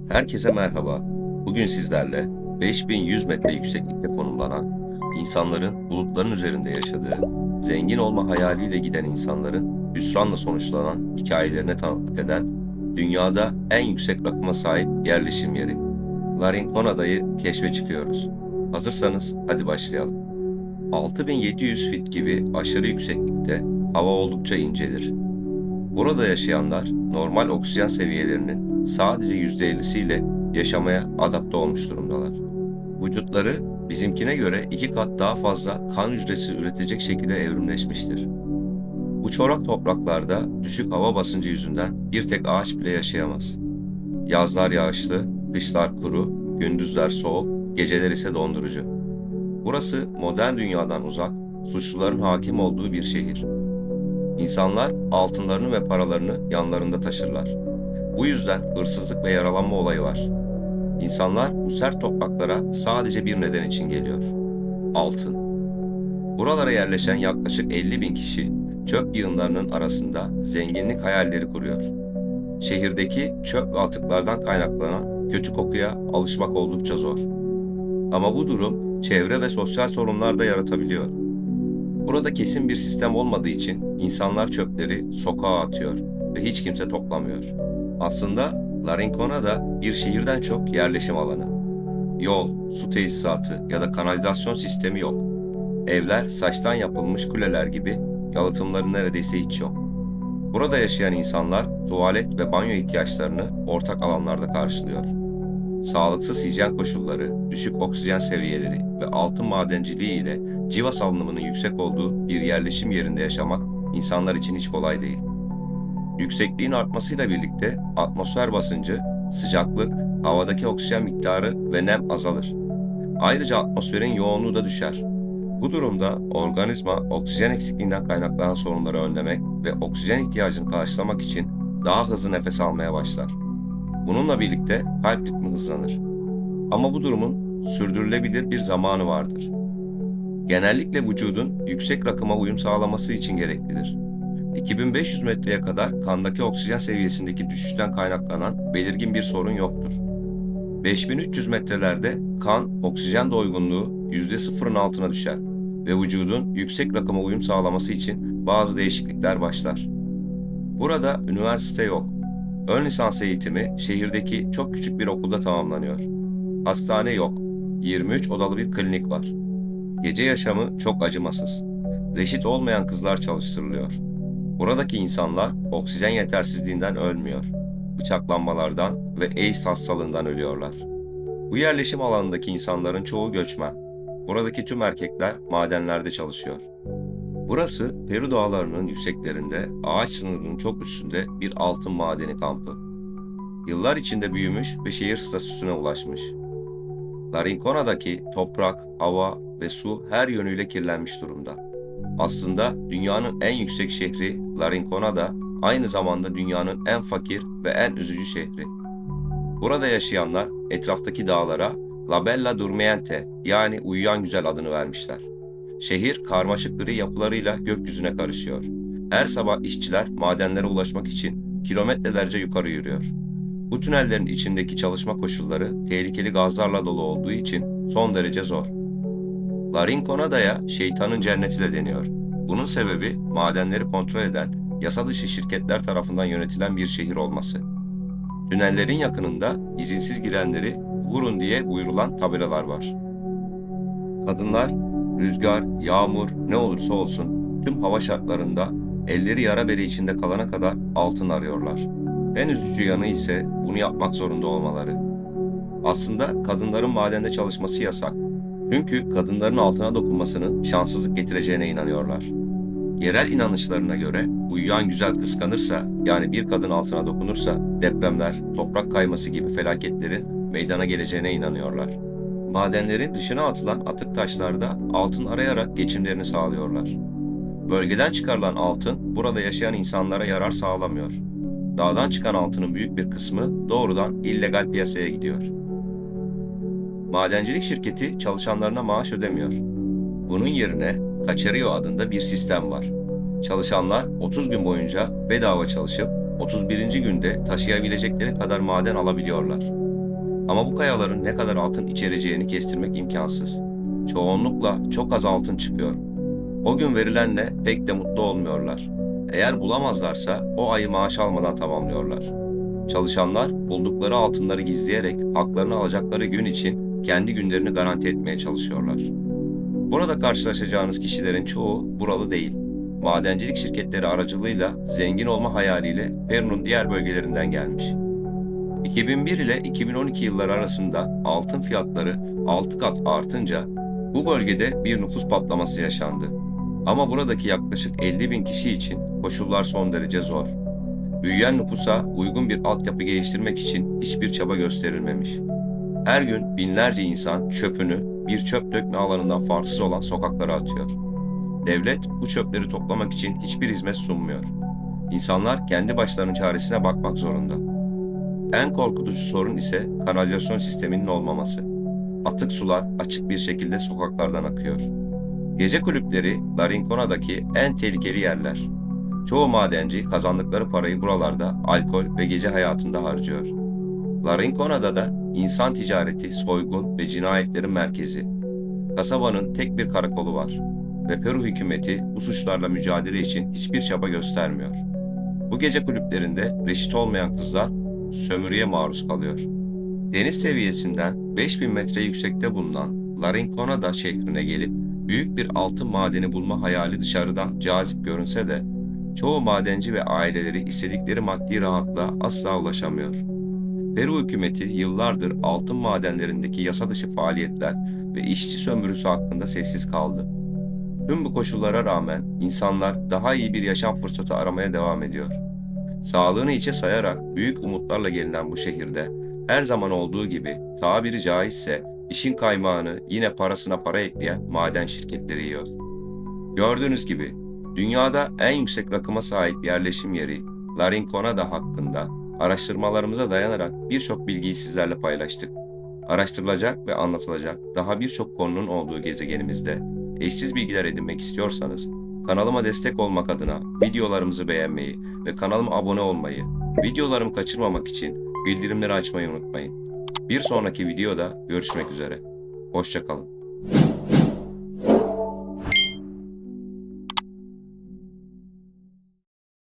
Herkese merhaba. Bugün sizlerle 5100 metre yükseklikte konumlanan, insanların bulutların üzerinde yaşadığı, zengin olma hayaliyle giden insanların hüsranla sonuçlanan hikayelerine tanıklık eden, dünyada en yüksek rakıma sahip yerleşim yeri, Larincona'dayı keşfe çıkıyoruz. Hazırsanız hadi başlayalım. 6700 fit gibi aşırı yükseklikte hava oldukça incedir. Burada yaşayanlar normal oksijen seviyelerinin sadece %50'siyle yaşamaya adapte olmuş durumdalar. Vücutları bizimkine göre 2 kat daha fazla kan hücresi üretecek şekilde evrimleşmiştir. Bu çorak topraklarda düşük hava basıncı yüzünden bir tek ağaç bile yaşayamaz. Yazlar yağışlı, kışlar kuru, gündüzler soğuk, geceler ise dondurucu. Burası modern dünyadan uzak, suçluların hakim olduğu bir şehir. İnsanlar altınlarını ve paralarını yanlarında taşırlar. Bu yüzden hırsızlık ve yaralanma olayı var. İnsanlar bu sert topraklara sadece bir neden için geliyor. Altın. Buralara yerleşen yaklaşık 50 bin kişi çöp yığınlarının arasında zenginlik hayalleri kuruyor. Şehirdeki çöp ve atıklardan kaynaklanan kötü kokuya alışmak oldukça zor. Ama bu durum çevre ve sosyal sorunlar da yaratabiliyor. Burada kesin bir sistem olmadığı için insanlar çöpleri sokağa atıyor ve hiç kimse toplamıyor. Aslında Larincona da bir şehirden çok yerleşim alanı. Yol, su tesisatı ya da kanalizasyon sistemi yok. Evler saçtan yapılmış kuleler gibi, yalıtımları neredeyse hiç yok. Burada yaşayan insanlar tuvalet ve banyo ihtiyaçlarını ortak alanlarda karşılıyor. Sağlıksız hijyen koşulları, düşük oksijen seviyeleri ve altın madenciliği ile civa salınımının yüksek olduğu bir yerleşim yerinde yaşamak insanlar için hiç kolay değil. Yüksekliğin artmasıyla birlikte atmosfer basıncı, sıcaklık, havadaki oksijen miktarı ve nem azalır. Ayrıca atmosferin yoğunluğu da düşer. Bu durumda organizma oksijen eksikliğinden kaynaklanan sorunları önlemek ve oksijen ihtiyacını karşılamak için daha hızlı nefes almaya başlar. Bununla birlikte kalp ritmi hızlanır. Ama bu durumun sürdürülebilir bir zamanı vardır. Genellikle vücudun yüksek rakıma uyum sağlaması için gereklidir. 2500 metreye kadar kandaki oksijen seviyesindeki düşüşten kaynaklanan belirgin bir sorun yoktur. 5300 metrelerde kan oksijen doygunluğu %0'ın altına düşer ve vücudun yüksek rakıma uyum sağlaması için bazı değişiklikler başlar. Burada üniversite yok. Ön lisans eğitimi şehirdeki çok küçük bir okulda tamamlanıyor. Hastane yok. 23 odalı bir klinik var. Gece yaşamı çok acımasız. Reşit olmayan kızlar çalıştırılıyor. Buradaki insanlar oksijen yetersizliğinden ölmüyor. Bıçaklanmalardan ve AIDS hastalığından ölüyorlar. Bu yerleşim alanındaki insanların çoğu göçmen. Buradaki tüm erkekler madenlerde çalışıyor. Burası Peru dağlarının yükseklerinde, ağaç sınırının çok üstünde bir altın madeni kampı. Yıllar içinde büyümüş ve şehir statüsüne ulaşmış. Larincona'daki toprak, hava ve su her yönüyle kirlenmiş durumda. Aslında dünyanın en yüksek şehri Larincona da aynı zamanda dünyanın en fakir ve en üzücü şehri. Burada yaşayanlar etraftaki dağlara La Bella Durmiente yani uyuyan güzel adını vermişler. Şehir karmaşık gri yapılarıyla gökyüzüne karışıyor. Her sabah işçiler madenlere ulaşmak için kilometrelerce yukarı yürüyor. Bu tünellerin içindeki çalışma koşulları tehlikeli gazlarla dolu olduğu için son derece zor. Larincona'ya şeytanın cenneti de deniyor. Bunun sebebi madenleri kontrol eden, yasa dışı şirketler tarafından yönetilen bir şehir olması. Tünellerin yakınında izinsiz girenleri vurun diye buyurulan tabelalar var. Kadınlar, rüzgar, yağmur ne olursa olsun tüm hava şartlarında elleri yara bere içinde kalana kadar altın arıyorlar. En üzücü yanı ise bunu yapmak zorunda olmaları. Aslında kadınların madende çalışması yasak. Çünkü kadınların altına dokunmasının şanssızlık getireceğine inanıyorlar. Yerel inanışlarına göre uyuyan güzel kıskanırsa, yani bir kadın altına dokunursa depremler, toprak kayması gibi felaketlerin meydana geleceğine inanıyorlar. Madenlerin dışına atılan atık taşlarda altın arayarak geçimlerini sağlıyorlar. Bölgeden çıkarılan altın burada yaşayan insanlara yarar sağlamıyor. Dağdan çıkan altının büyük bir kısmı doğrudan illegal piyasaya gidiyor. Madencilik şirketi çalışanlarına maaş ödemiyor. Bunun yerine Caserio adında bir sistem var. Çalışanlar 30 gün boyunca bedava çalışıp 31. günde taşıyabilecekleri kadar maden alabiliyorlar. Ama bu kayaların ne kadar altın içereceğini kestirmek imkansız. Çoğunlukla çok az altın çıkıyor. O gün verilenle pek de mutlu olmuyorlar. Eğer bulamazlarsa o ayı maaş almadan tamamlıyorlar. Çalışanlar buldukları altınları gizleyerek haklarını alacakları gün için kendi günlerini garanti etmeye çalışıyorlar. Burada karşılaşacağınız kişilerin çoğu buralı değil. Madencilik şirketleri aracılığıyla zengin olma hayaliyle Peru'nun diğer bölgelerinden gelmiş. 2001 ile 2012 yılları arasında altın fiyatları 6 kat artınca bu bölgede bir nüfus patlaması yaşandı. Ama buradaki yaklaşık 50 bin kişi için koşullar son derece zor. Büyüyen nüfusa uygun bir altyapı geliştirmek için hiçbir çaba gösterilmemiş. Her gün binlerce insan çöpünü bir çöp dökme alanından farksız olan sokaklara atıyor. Devlet bu çöpleri toplamak için hiçbir hizmet sunmuyor. İnsanlar kendi başlarının çaresine bakmak zorunda. En korkutucu sorun ise kanalizasyon sisteminin olmaması. Atık sular açık bir şekilde sokaklardan akıyor. Gece kulüpleri La Rincona'daki en tehlikeli yerler. Çoğu madenci kazandıkları parayı buralarda alkol ve gece hayatında harcıyor. La Rincona'da da insan ticareti, soygun ve cinayetlerin merkezi. Kasabanın tek bir karakolu var ve Peru hükümeti bu suçlarla mücadele için hiçbir çaba göstermiyor. Bu gece kulüplerinde reşit olmayan kızlar sömürüye maruz kalıyor. Deniz seviyesinden 5000 metre yüksekte bulunan La Rinconada şehrine gelip büyük bir altın madeni bulma hayali dışarıdan cazip görünse de çoğu madenci ve aileleri istedikleri maddi rahatlığa asla ulaşamıyor. Peru hükümeti yıllardır altın madenlerindeki yasa dışı faaliyetler ve işçi sömürüsü hakkında sessiz kaldı. Tüm bu koşullara rağmen insanlar daha iyi bir yaşam fırsatı aramaya devam ediyor. Sağlığını hiçe sayarak büyük umutlarla gelinen bu şehirde her zaman olduğu gibi tabiri caizse işin kaymağını yine parasına para ekleyen maden şirketleri yiyor. Gördüğünüz gibi dünyada en yüksek rakıma sahip yerleşim yeri La Rinconada hakkında araştırmalarımıza dayanarak birçok bilgiyi sizlerle paylaştık. Araştırılacak ve anlatılacak daha birçok konunun olduğu gezegenimizde eşsiz bilgiler edinmek istiyorsanız kanalıma destek olmak adına videolarımızı beğenmeyi ve kanalıma abone olmayı, videolarımı kaçırmamak için bildirimleri açmayı unutmayın. Bir sonraki videoda görüşmek üzere. Hoşça kalın.